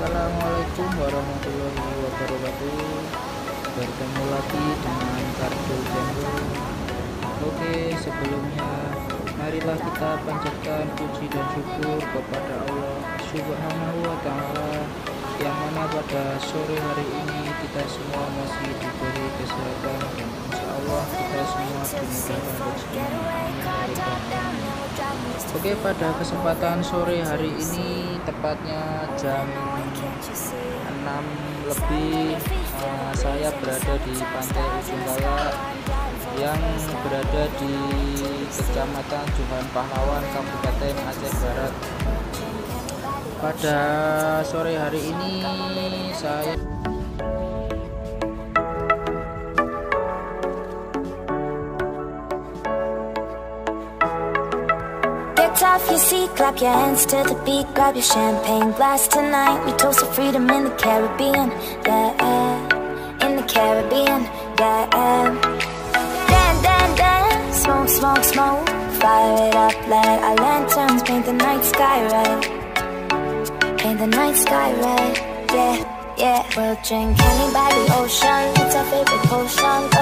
Assalamualaikum warahmatullahi wabarakatuh. Bertemu lagi dengan Kardo Channel. Oke, sebelumnya marilah kita panjatkan puji dan syukur kepada Allah Subhanahu wa Ta'ala, yang mana pada sore hari ini kita semua masih diberi kesehatan dan insya Allah kita semua dimudahkan rezekinya. Oke, pada kesempatan sore hari ini tepatnya jam 6 lebih saya berada di Pantai Ujung Kayak yang berada di Kecamatan Johan Pahlawan, Kabupaten Aceh Barat. Pada sore hari ini saya off your seat, clap your hands to the beat, grab your champagne glass tonight. We toast to freedom in the Caribbean, yeah, in the Caribbean, yeah. Dan, dan, dan, smoke, smoke, smoke, fire it up, let our lanterns paint the night sky red, paint the night sky red, yeah, yeah. We'll drink honey by the ocean, it's our favorite potion. Go